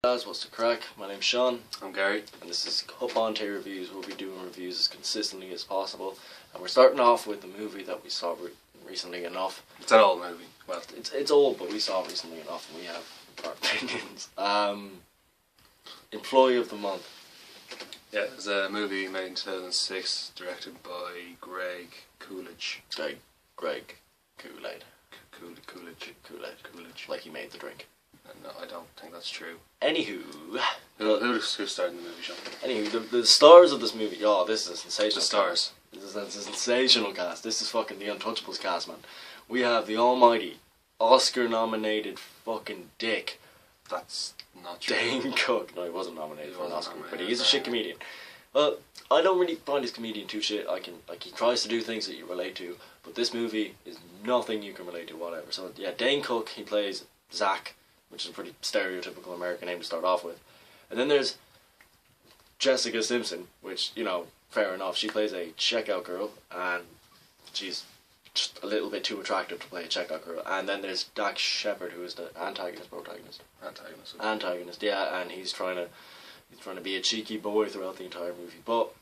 Guys, what's the crack? My name's Sean. I'm Gary. And this is CupanTae Reviews. We'll be doing reviews as consistently as possible. And we're starting off with the movie that we saw recently enough. It's an old movie. Well, it's old, but we saw it recently enough and we have our opinions. Employee of the Month. Yeah, it's a movie made in 2006, directed by Greg Coolidge. Greg Kool-Aid. Coolidge. Like he made the drink. No, I don't think that's true. Anywho. Who starred in the movie, Sean? Anywho, the stars of this movie. Oh, this is a sensational The stars. cast. This is a sensational cast. This is fucking the Untouchables cast, man. We have the almighty, Oscar-nominated fucking dick. That's not true. Dane Cook. No, he wasn't nominated for an Oscar, but he is a shit comedian. Well, I don't really find his comedian too shit. He tries to do things that you relate to, but this movie is nothing you can relate to, whatever. So yeah, Dane Cook, he plays Zach, which is a pretty stereotypical American name to start off with. And then there's Jessica Simpson, which, you know, fair enough. She plays a checkout girl, and she's just a little bit too attractive to play a checkout girl. And then there's Dax Shepard, who is the antagonist, yeah, and he's trying to be a cheeky boy throughout the entire movie. But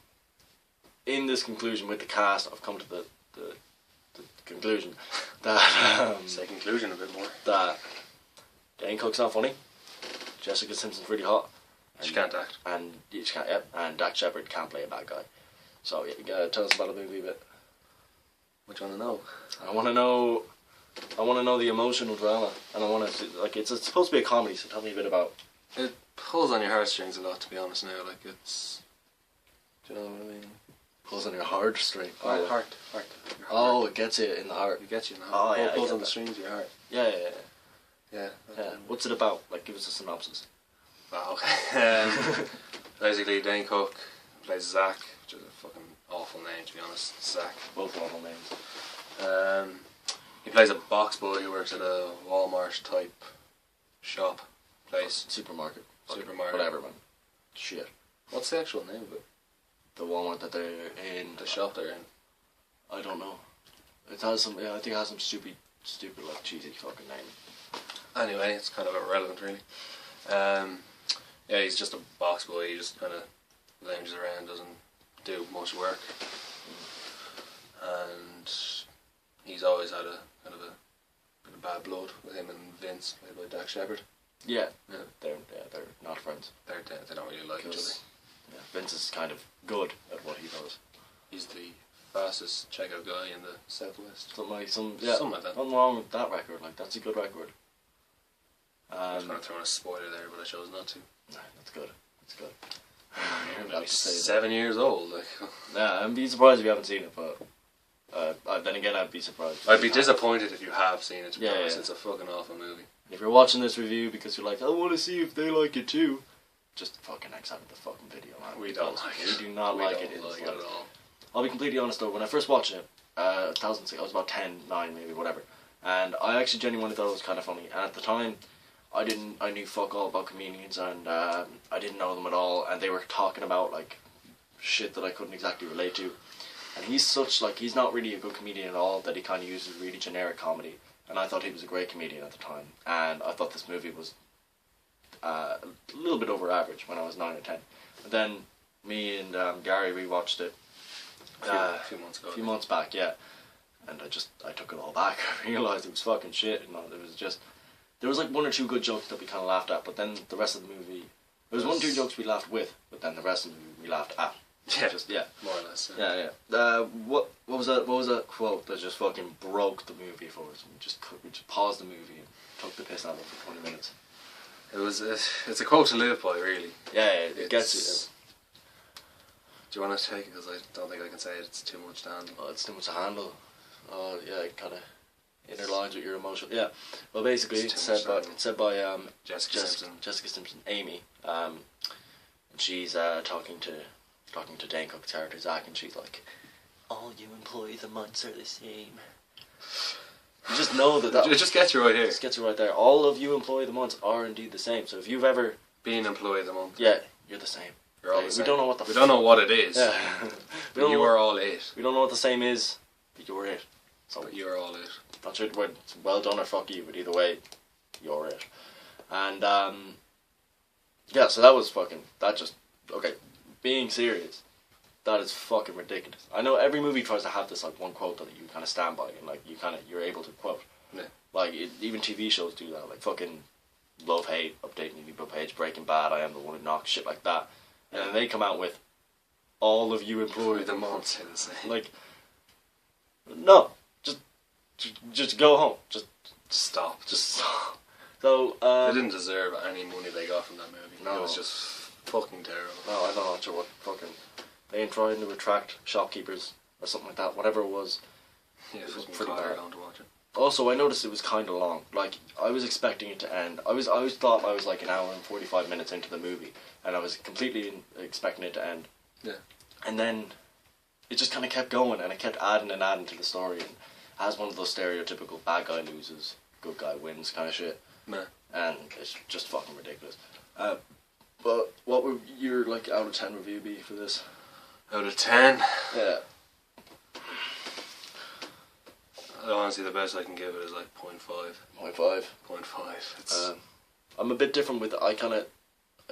in this conclusion with the cast, I've come to the conclusion that say conclusion a bit more. That Dane Cook's not funny. Jessica Simpson's really hot. She can't act. And and Dax Shepard can't play a bad guy. So yeah, you gotta tell us about the movie a bit. What do you want to know? I want to know the emotional drama, and I want to it's supposed to be a comedy. So tell me a bit about. It pulls on your heartstrings a lot, to be honest. Now, like it's. Do you know what I mean? Pulls on your heartstring. Oh, heart. Oh, it gets you in the heart. It gets you in the heart. Oh yeah. It pulls on the strings of your heart. Yeah. Yeah. What's it about? Like, give us a synopsis. Wow. Basically, Dane Cook plays Zach, which is a fucking awful name, to be honest. Zach. Both awful names. He plays a box boy who works at a Walmart type shop place. Supermarket. Whatever, man. Shit. What's the actual name of it? The Walmart that they're in. The shop they're in. I don't know. It has some. Yeah, I think it has some stupid like cheesy fucking name. Anyway, it's kind of irrelevant, really. Yeah, he's just a box boy. He just kind of lounges around, doesn't do much work, and he's always had a kind of a bit of bad blood with him and Vince, played by Dax Shepard. Yeah, they're not friends. They don't really like each other. Yeah, Vince is kind of good at what he does. He's the fastest checkout guy in the Southwest. Something like that. Nothing wrong with that record. Like, that's a good record. I was going to throw in a spoiler there, but I chose not to. Nah, that's good. Maybe 7 years old. Like. Yeah, I'd be surprised if you haven't seen it, but then again, I'd be surprised. I'd be disappointed if you have seen it, to be honest. Yeah. It's a fucking awful movie. If you're watching this review because you're like, I want to see if they like it too, just fucking exit the fucking video, man. We don't like it. We do not like it. At all. I'll be completely honest though, when I first watched it, 2006, I was about 10, 9 maybe, whatever, and I actually genuinely thought it was kind of funny, and at the time, I knew fuck all about comedians, and I didn't know them at all, and they were talking about like shit that I couldn't exactly relate to, and he's not really a good comedian at all, that he kind of uses really generic comedy, and I thought he was a great comedian at the time, and I thought this movie was a little bit over average when I was 9 or 10, but then me and Gary rewatched it a few months ago. A few months back, yeah, and I took it all back. I realised it was fucking shit, and it was just. There was like one or two good jokes that we kind of laughed at, but then the rest of the movie, there was 1 or 2 jokes we laughed with, but then the rest of the movie we laughed at. Yeah, more or less. Yeah. What was that quote that just fucking broke the movie for us? We just paused the movie and took the piss out of it for 20 minutes. It's a quote to live by, really. Yeah, it gets you. Do you want to take it? Because I don't think I can say it. It's too much to handle. Oh, it's too much to handle. Oh yeah, it kind of interlines with your emotion. Yeah. Well, basically, it's said by Jessica Simpson, Amy, and she's talking to Dane Cook's character Zach, and she's like, "All you employees a month are the same." You just know that it just gets you right here. It just gets you right there. All of you employee of the month are indeed the same. So if you've ever been employee of the month, yeah, you're the same. You're all the same. We don't know what we don't know what it is. Yeah. But you are all it. We don't know what the same is, but you're it. So but you're all it. Not sure it's well done or fuck you, but either way, you're it. And Yeah, so that was fucking, that just, okay, being serious, that is fucking ridiculous. I know every movie tries to have this, like, one quote that you kind of stand by, and, like, you're able to quote. Yeah. Like, even TV shows do that, like, fucking Love, Hate, Updating People Page, Breaking Bad, I Am the One Who Knocks, shit like that. And then they come out with, all of you employed the months in the same. Like, no, just go home, just stop. So, they didn't deserve any money they got from that movie. No. It was just fucking terrible. No, I'm not sure what fucking... They ain't trying to attract shopkeepers or something like that, whatever it was. Yeah, it was pretty pretty bad. bad to watch it. Also, I noticed it was kind of long. Like, I was expecting it to end. I always thought I was like an hour and 45 minutes into the movie, and I was completely expecting it to end. Yeah. And then it just kind of kept going, and it kept adding and adding to the story, and has one of those stereotypical bad guy loses, good guy wins kind of shit. Nah. And it's just fucking ridiculous. But what would your like out of 10 review be for this? Out of 10? Yeah. Honestly, the best I can give it is like 0.5. 0.5. 0.5. It's I'm a bit different with it. I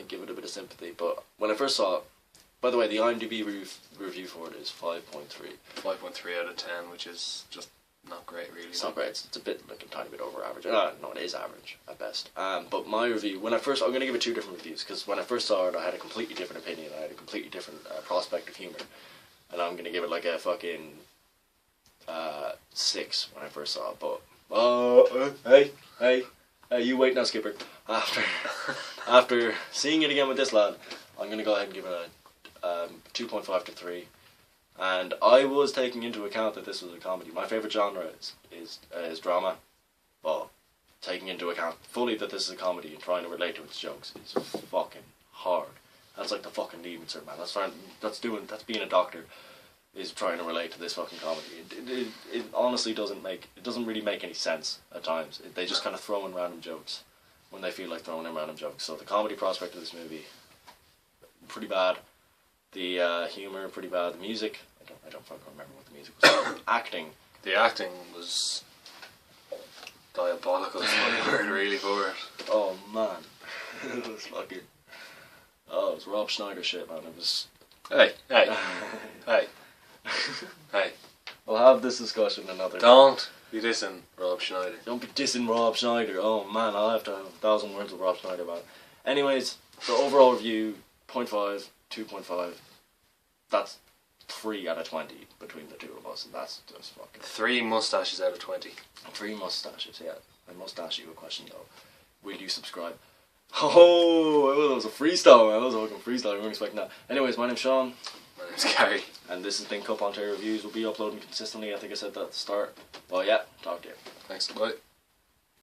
give it a bit of sympathy, but when I first saw it, by the way, the IMDb review for it is 5.3. 5.3 out of 10, which is just not great, really. It's not great. It's a bit, like, a tiny bit over average. No, it is average at best. But my review, I'm going to give it two different reviews, because when I first saw it, I had a completely different opinion. I had a completely different prospect of humor, and I'm going to give it like a fucking 6 when I first saw it. But hey, you wait now, Skipper. After seeing it again with this lad, I'm going to go ahead and give it a 2.5 to 3. And I was taking into account that this was a comedy. My favourite genre is drama, but taking into account fully that this is a comedy and trying to relate to its jokes is fucking hard. That's like the fucking leaving cert, man. That's being a doctor, is trying to relate to this fucking comedy. It honestly doesn't really make any sense at times. They just kind of throw in random jokes when they feel like throwing in random jokes. So the comedy prospect of this movie, pretty bad. The humor, pretty bad. The music, I don't fucking remember what the music was. Acting. The acting was diabolical, is what I heard really for it. Oh man. It was fucking... Oh, it was Rob Schneider shit, man. It was... Hey. We'll have this discussion another day. Don't be dissing Rob Schneider. Don't be dissing Rob Schneider. Oh man, I'll have to have 1,000 words with Rob Schneider about it. Anyways, so overall review, 0.5, 2.5. That's 3 out of 20 between the two of us, and that's just fucking... 3 mustaches out of 20. 3 mustaches, yeah. I must ask you a question though. Will you subscribe? Oh, that was a freestyle, man. That was a fucking freestyle. I wasn't expecting that. Anyways, my name's Sean. My name's Gary. And this has been CupanTae Reviews. We'll be uploading consistently. I think I said that at the start. Well, yeah. Talk to you. Thanks. Bye.